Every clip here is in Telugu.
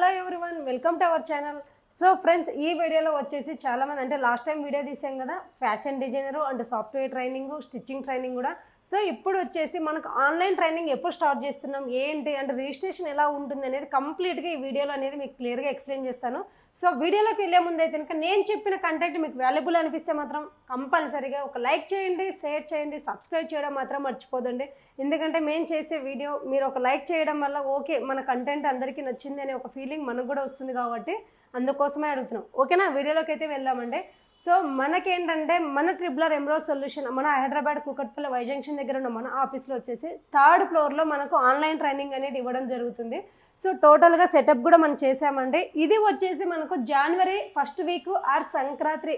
Hello everyone, welcome to our channel. So friends, ఈ వీడియోలో వచ్చేసి చాలామంది అంటే లాస్ట్ టైం వీడియో తీసాం కదా, fashion designer and software training, stitching training కూడా. సో ఇప్పుడు వచ్చేసి మనకు ఆన్లైన్ ట్రైనింగ్ ఎప్పుడు స్టార్ట్ చేస్తున్నాం, ఏంటి అంటే రిజిస్ట్రేషన్ ఎలా ఉంటుంది అనేది కంప్లీట్గా ఈ వీడియోలో అనేది మీకు క్లియర్గా ఎక్స్ప్లెయిన్ చేస్తాను. సో వీడియోలోకి వెళ్ళే ముందు అయితే కనుక నేను చెప్పిన కంటెంట్ మీకు వాల్యుబుల్ అనిపిస్తే మాత్రం కంపల్సరీగా ఒక లైక్ చేయండి, షేర్ చేయండి, సబ్స్క్రైబ్ చేయడం మాత్రం మర్చిపోదండి. ఎందుకంటే మేము చేసే వీడియో మీరు ఒక లైక్ చేయడం వల్ల ఓకే మన కంటెంట్ అందరికీ నచ్చింది అనే ఒక ఫీలింగ్ మనకు కూడా వస్తుంది, కాబట్టి అందుకోసమే అడుగుతున్నాం. ఓకేనా, వీడియోలోకి అయితే వెళ్దామండి. సో మనకేంటంటే మన ట్రిపులర్ ఎంబ్రాయిడరీ సొల్యూషన్ మన హైదరాబాద్ కూకట్పల్లి వై జంక్షన్ దగ్గర ఉన్న మన ఆఫీస్లో వచ్చేసి 3rd ఫ్లోర్లో మనకు ఆన్లైన్ ట్రైనింగ్ అనేది ఇవ్వడం జరుగుతుంది. సో టోటల్గా సెటప్ కూడా మనం చేసామండి. ఇది వచ్చేసి మనకు జనవరి 1st week or Sankranti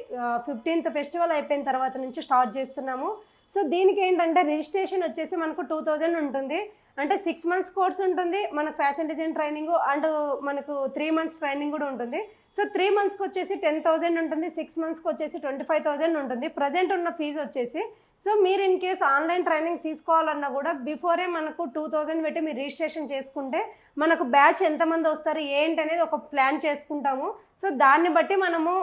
15th festival అయిపోయిన తర్వాత నుంచి స్టార్ట్ చేస్తున్నాము. సో దీనికి ఏంటంటే రిజిస్ట్రేషన్ వచ్చేసి మనకు 2000 ఉంటుంది. అంటే 6 months కోర్స్ ఉంటుంది, మనకు ఫ్యాషన్ డిజైన్ ట్రైనింగ్ అండ్ మనకు 3 months ట్రైనింగ్ కూడా ఉంటుంది. సో 3 monthsకి వచ్చేసి 10,000 ఉంటుంది, 6 monthsకి వచ్చేసి 25,000 ఉంటుంది. ప్రజెంట్ ఉన్న ఫీజు వచ్చేసి, సో మీరు ఇన్ కేస్ ఆన్లైన్ ట్రైనింగ్ తీసుకోవాలన్నా కూడా బిఫోరే మనకు 2000 పెట్టి మీరు రిజిస్ట్రేషన్ చేసుకుంటే మనకు బ్యాచ్ ఎంతమంది వస్తారు ఏంటి అనేది ఒక ప్లాన్ చేసుకుంటాము. సో దాన్ని బట్టి మనము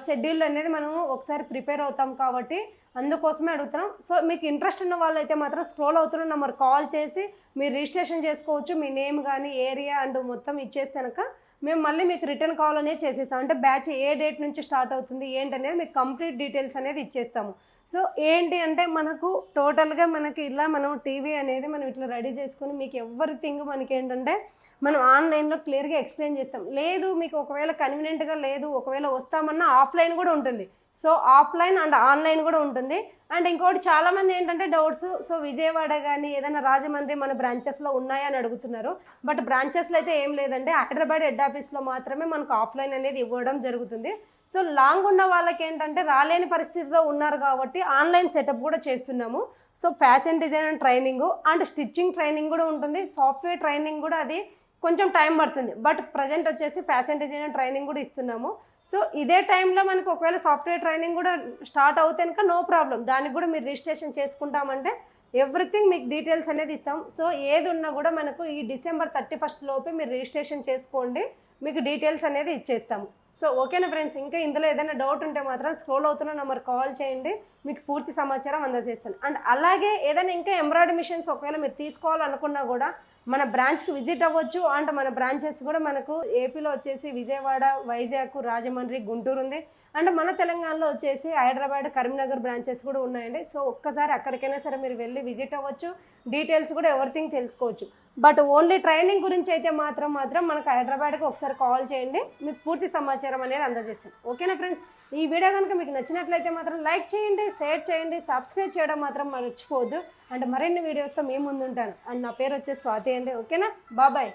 షెడ్యూల్ అనేది మనము ఒకసారి ప్రిపేర్ అవుతాం, కాబట్టి అందుకోసమే అడుగుతున్నాం. సో మీకు ఇంట్రెస్ట్ ఉన్న వాళ్ళు అయితే మాత్రం స్క్రోల్ అవుతున్న నెంబర్ కాల్ చేసి మీరు రిజిస్ట్రేషన్ చేసుకోవచ్చు. మీ నేమ్ కానీ ఏరియా అండ్ మొత్తం ఇచ్చేస్తే కనుక మేము మళ్ళీ మీకు రిటర్న్ కాల్ అనేది చేసేస్తాం. అంటే బ్యాచ్ ఏ డేట్ నుంచి స్టార్ట్ అవుతుంది ఏంటి అనేది మీకు కంప్లీట్ డీటెయిల్స్ అనేది ఇచ్చేస్తాము. సో ఏంటి అంటే మనకు టోటల్గా మనకి ఇలా మనం టీవీ అనేది మనం ఇట్లా రెడీ చేసుకుని మీకు ఎవ్రీథింగ్ మనకి ఏంటంటే మనం ఆన్లైన్లో క్లియర్గా ఎక్స్ప్లెయిన్ చేస్తాం. లేదు మీకు ఒకవేళ కన్వీనియంట్గా లేదు, ఒకవేళ వస్తామన్నా ఆఫ్లైన్ కూడా ఉంటుంది. సో ఆఫ్లైన్ అండ్ ఆన్లైన్ కూడా ఉంటుంది. అండ్ ఇంకోటి చాలామంది ఏంటంటే డౌట్స్, సో విజయవాడ కానీ ఏదైనా రాజమండ్రి మన బ్రాంచెస్లో ఉన్నాయని అడుగుతున్నారు. బట్ బ్రాంచెస్లో అయితే ఏం లేదండి, హైదరాబాద్ హెడ్ ఆఫీస్లో మాత్రమే మనకు ఆఫ్లైన్ అనేది ఇవ్వడం జరుగుతుంది. సో లాంగ్ ఉన్న వాళ్ళకి ఏంటంటే రాలేని పరిస్థితిలో ఉన్నారు కాబట్టి ఆన్లైన్ సెటప్ కూడా చేస్తున్నాము. So fashion design training and stitching training కూడా ఉంటుంది, సాఫ్ట్వేర్ ట్రైనింగ్ కూడా అది కొంచెం టైం పడుతుంది. బట్ ప్రజెంట్ వచ్చేసి ఫ్యాషన్ డిజైన్ ట్రైనింగ్ కూడా ఇస్తున్నాము. సో ఇదే టైంలో మనకు ఒకవేళ సాఫ్ట్వేర్ ట్రైనింగ్ కూడా స్టార్ట్ అవుతే కనుక నో ప్రాబ్లం, దానికి కూడా మీరు రిజిస్ట్రేషన్ చేసుకుంటామంటే ఎవ్రీథింగ్ మీకు డీటెయిల్స్ అనేది ఇస్తాం. సో ఏది ఉన్నా కూడా మనకు ఈ December 31st లోపే మీరు రిజిస్ట్రేషన్ చేసుకోండి, మీకు డీటెయిల్స్ అనేది ఇచ్చేస్తాము. సో ఓకేనా ఫ్రెండ్స్, ఇంకా ఇందులో ఏదైనా డౌట్ ఉంటే మాత్రం స్క్రోల్ అవుతున్న నెంబర్ కాల్ చేయండి, మీకు పూర్తి సమాచారం అందజేస్తాను. అండ్ అలాగే ఏదైనా ఇంకా ఎంబ్రాయిడరీ మిషన్స్ ఒకవేళ మీరు తీసుకోవాలనుకున్నా కూడా మన బ్రాంచ్కి విజిట్ అవ్వచ్చు. అండ్ మన బ్రాంచెస్ కూడా మనకు ఏపీలో వచ్చేసి విజయవాడ, వైజాగ్, రాజమండ్రి, గుంటూరు ఉంది. అండ్ మన తెలంగాణలో వచ్చేసి హైదరాబాద్, కరీంనగర్ బ్రాంచెస్ కూడా ఉన్నాయండి. సో ఒక్కసారి అక్కడికైనా సరే మీరు వెళ్ళి విజిట్ అవ్వచ్చు, డీటెయిల్స్ కూడా ఎవ్రీథింగ్ తెలుసుకోవచ్చు. బట్ ఓన్లీ ట్రైనింగ్ గురించి అయితే మాత్రం మనకు హైదరాబాద్కి ఒకసారి కాల్ చేయండి, మీకు పూర్తి సమాచారం అనేది అందజేస్తాం. ఓకేనా ఫ్రెండ్స్, ఈ వీడియో కనుక మీకు నచ్చినట్లయితే మాత్రం లైక్ చేయండి, షేర్ చేయండి, సబ్స్క్రైబ్ చేయడం మాత్రం మర్చిపోవద్దు. అండ్ మరిన్ని వీడియోస్తో మేము ముందుంటాను. అండ్ నా పేరు వచ్చేసి స్వాతి అండి. ఓకేనా, బాబాయ్.